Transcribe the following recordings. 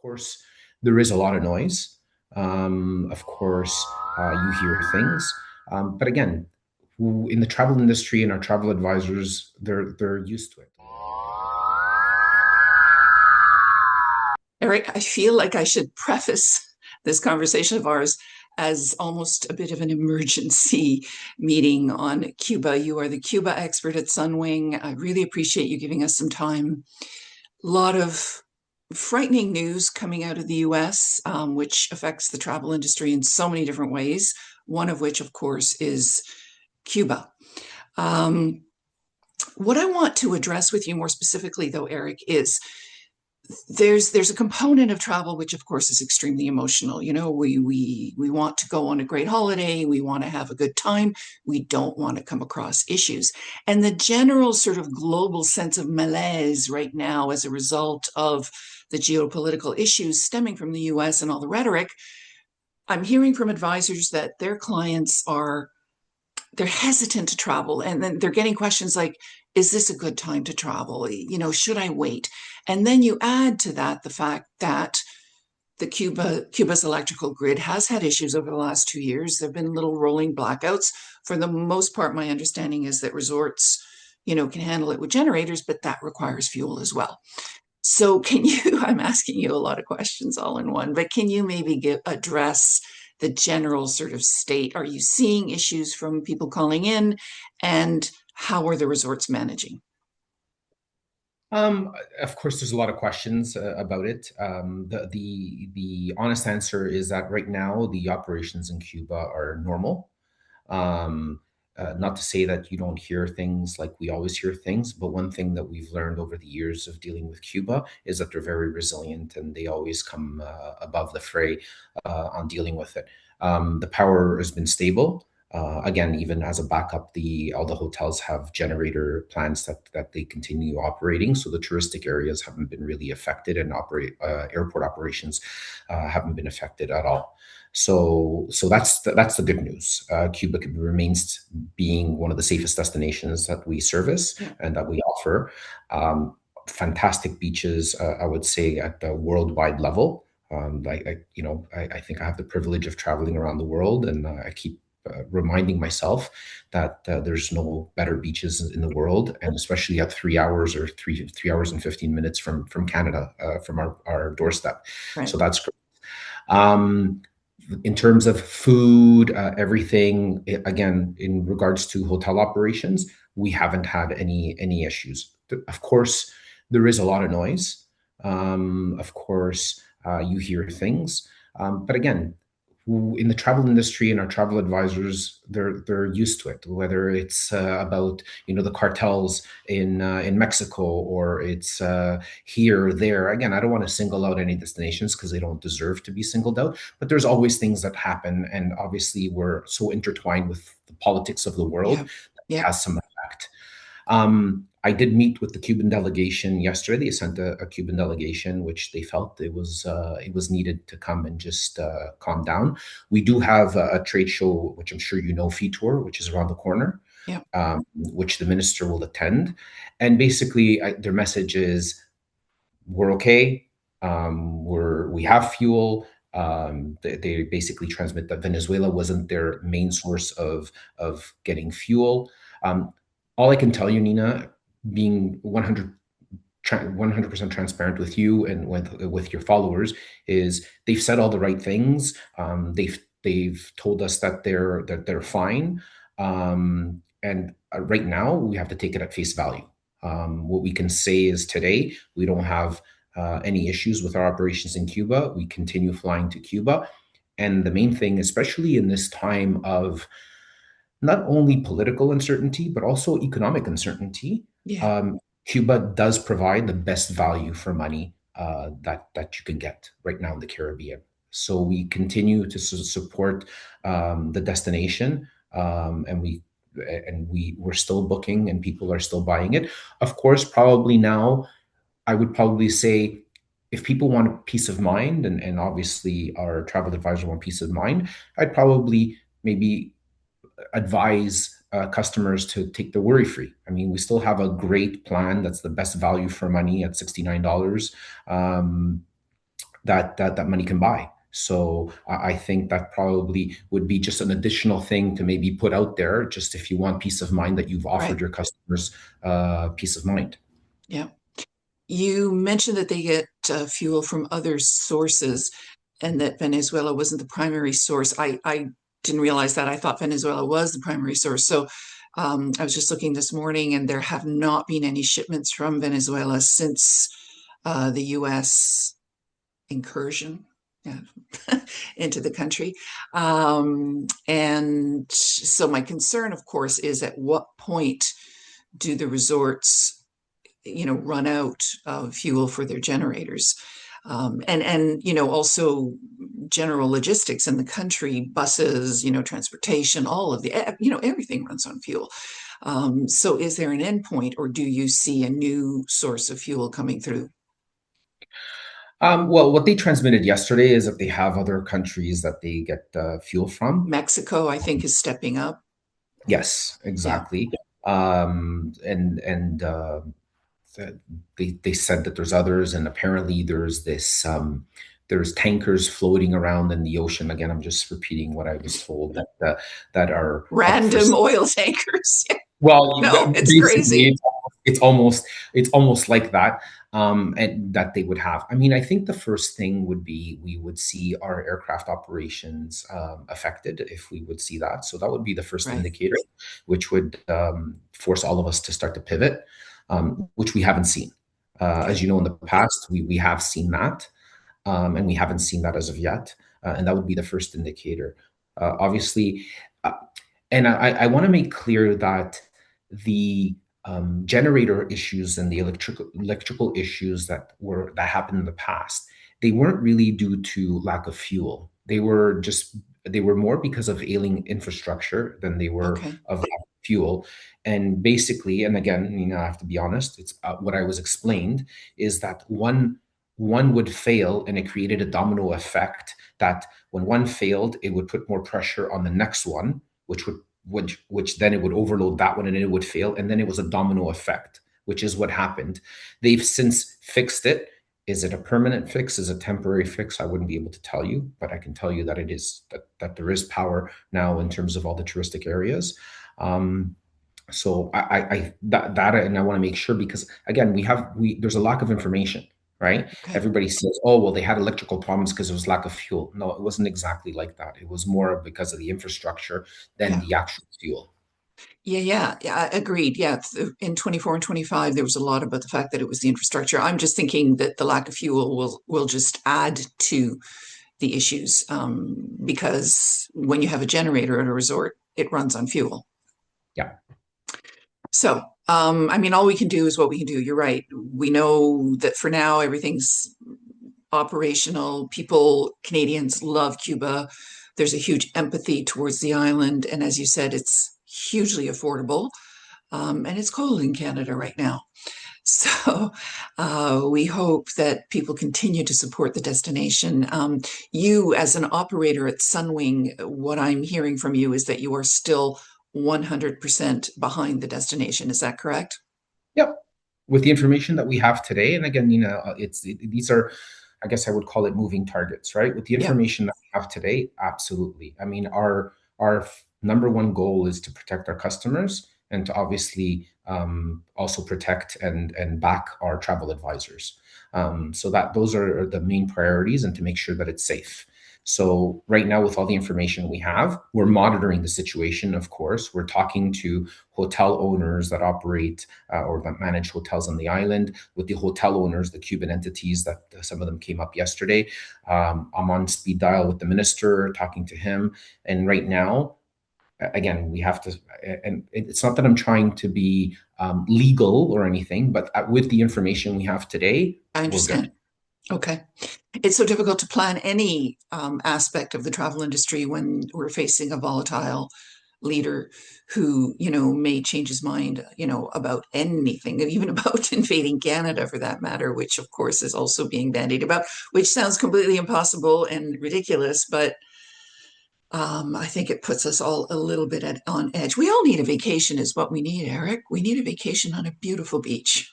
course, there is a lot of noise. Of course, you hear things. But again, in the travel industry and our travel advisors, they're used to it. Eric, I feel like I should preface this conversation of ours as almost a bit of an emergency meeting on Cuba. You are the Cuba expert at Sunwing. I really appreciate you giving us some time. A lot of frightening news coming out of the US, which affects the travel industry in so many different ways. One of which, of course, is Cuba. Um, what I want to address with you more specifically, though, Eric, is there's a component of travel which of course is extremely emotional. We want to go on a great holiday, we want to have a good time, we don't want to come across issues. And the general sort of global sense of malaise right now as a result of the geopolitical issues stemming from the US and all the rhetoric, I'm hearing from advisors that their clients are they're hesitant to travel, and then they're getting questions like, is this a good time to travel? Should I wait? And then you add to that the fact that Cuba's electrical grid has had issues over the last 2 years. There have been little rolling blackouts. For the most part, my understanding is that resorts can handle it with generators, but that requires fuel as well. So can you, I'm asking you a lot of questions all in one, but can you maybe address the general sort of state? Are you seeing issues from people calling in, and how are the resorts managing? Of course, there's a lot of questions about it. The honest answer is that right now the operations in Cuba are normal. Um, Not to say that you don't hear things like we always hear things, but one thing that we've learned over the years of dealing with Cuba is that they're very resilient and they always come above the fray on dealing with it. The power has been stable. Again, even as a backup, the all the hotels have generator plants that they continue operating, so the touristic areas haven't been really affected, and operate airport operations haven't been affected at all. So that's the good news. Cuba remains being one of the safest destinations that we service Yeah. and that we offer. Fantastic beaches, I would say, at the worldwide level. I think I have the privilege of traveling around the world, and I keep reminding myself that there's no better beaches in the world, and especially at 3 hours or three hours and 15 minutes from Canada, from our doorstep. Right. So that's great. Um, in terms of food, everything, again, in regards to hotel operations, we haven't had any issues. Of course, there is a lot of noise. Of course, you hear things. But again, in the travel industry and our travel advisors, they're used to it. Whether it's about the cartels in Mexico, or it's here or there. Again, I don't want to single out any destinations because they don't deserve to be singled out. But there's always things that happen, and obviously we're so intertwined with the politics of the world Yeah. that it Yeah. has some effect. I did meet with the Cuban delegation yesterday. They sent a Cuban delegation, which they felt it was needed to come and just calm down. We do have a trade show, which I'm sure you know, Fee Tour, which is around the corner, Yeah. which the minister will attend. And basically, their message is, we're okay. We have fuel. They basically transmit that Venezuela wasn't their main source of getting fuel. Um, all I can tell you, Nina, being 100% transparent with you and with your followers, is they've said all the right things. They've told us that they're fine. And right now we have to take it at face value. What we can say is today we don't have any issues with our operations in Cuba. We continue flying to Cuba. And the main thing, especially in this time of not only political uncertainty, but also economic uncertainty, Yeah. um, Cuba does provide the best value for money that you can get right now in the Caribbean. So we continue to support the destination, and we're still booking, and people are still buying it. Of course, probably now I would probably say, if people want peace of mind, and obviously our travel advisor want peace of mind, I'd probably maybe advise customers to take the worry free. I mean, we still have a great plan that's the best value for money at $69. Um, that money can buy. So I think that probably would be just an additional thing to maybe put out there, just if you want peace of mind, that you've offered Right. your customers peace of mind. Yeah. You mentioned that they get fuel from other sources and that Venezuela wasn't the primary source. I didn't realize that. I thought Venezuela was the primary source. So I was just looking this morning, and there have not been any shipments from Venezuela since the U.S. incursion, yeah, into the country. And so my concern, of course, is at what point do the resorts, run out of fuel for their generators? And also general logistics in the country, buses, transportation, all of the, everything runs on fuel. So is there an endpoint, or do you see a new source of fuel coming through? Well, what they transmitted yesterday is that they have other countries that they get fuel from. Mexico, I think, is stepping up. Yes, Yeah. exactly. And that they said that there's others, and apparently there's tankers floating around in the ocean. Again, I'm just repeating what I was told, that are up for. Random oil tankers. Well, No, it's basically, crazy. it's almost it's almost like that, and that they would have. I mean, I think the first thing would be we would see our aircraft operations affected if we would see that. So that would be the first Right. indicator, which would force all of us to start to pivot, which we haven't seen. As Okay. you know, in the past, we have seen that, and we haven't seen that as of yet, and that would be the first indicator. Obviously, uh, and I want to make clear that the generator issues and the electrical issues that happened in the past, they weren't really due to lack of fuel. They were more because of ailing infrastructure than they were Okay. of lack of fuel. And basically, and again, I have to be honest, it's what I was explained is that one would fail, and it created a domino effect, that when one failed, it would put more pressure on the next one, which then it would overload that one, and it would fail, and then it was a domino effect, which is what happened. They've since fixed it. Is it a permanent fix? Is it a temporary fix? I wouldn't be able to tell you, but I can tell you that it is that there is power now in terms of all the touristic areas. Um, so that and I want to make sure, because again, there's a lack of information, right? Okay. Everybody says, oh, well, they had electrical problems because there was lack of fuel. No, it wasn't exactly like that. It was more because of the infrastructure than Yeah. the actual fuel. Yeah. Agreed. Yeah. In 24 and 25, there was a lot about the fact that it was the infrastructure. I'm just thinking that the lack of fuel will just add to the issues, because when you have a generator at a resort, it runs on fuel. Yeah. So, I mean, all we can do is what we can do. You're right. We know that for now, everything's operational. Canadians love Cuba. There's a huge empathy towards the island. And as you said, it's hugely affordable. And it's cold in Canada right now. So we hope that people continue to support the destination. You, as an operator at Sunwing, what I'm hearing from you is that you are still 100% behind the destination. Is that correct? Yep. With the information that we have today, and again, these are, I guess I would call it moving targets, right? With the Yeah, information that we have today, absolutely. I mean, our number one goal is to protect our customers, and to obviously also protect and back our travel advisors. So that those are the main priorities, and to make sure that it's safe. So right now, with all the information we have, we're monitoring the situation. Of course, we're talking to hotel owners that operate or that manage hotels on the island, with the hotel owners, the Cuban entities that some of them came up yesterday. I'm on speed dial with the minister, talking to him. And right now, again, we have to, and it's not that I'm trying to be legal or anything, but with the information we have today, I we're good. understand. Okay. It's so difficult to plan any aspect of the travel industry when we're facing a volatile leader who, may change his mind, about anything, and even about invading Canada for that matter, which of course is also being bandied about, which sounds completely impossible and ridiculous, but I think it puts us all a little bit on edge. We all need a vacation, is what we need, Eric. We need a vacation on a beautiful beach.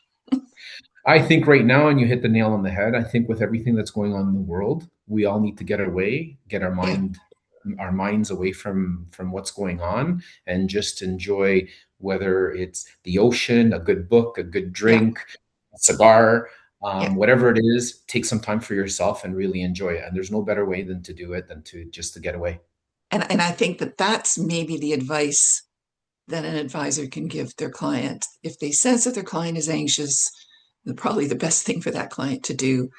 I think right now, and you hit the nail on the head. I think with everything that's going on in the world, we all need to get away, get Yeah, our minds away from what's going on, and just enjoy, whether it's the ocean, a good book, a good yeah, drink, a cigar, yeah. whatever it is. Take some time for yourself and really enjoy it. And there's no better way than to do it than to just to get away. And I think that that's maybe the advice that an advisor can give their client. If they sense that their client is anxious, probably the best thing for that client to do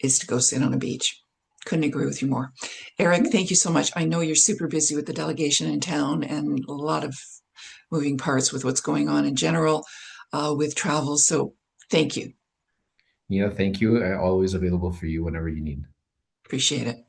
is to go sit on a beach. Couldn't agree with you more. Eric, thank you so much. I know you're super busy with the delegation in town and a lot of moving parts with what's going on in general with travel. So thank you. Yeah, thank you. Always available for you whenever you need. Appreciate it.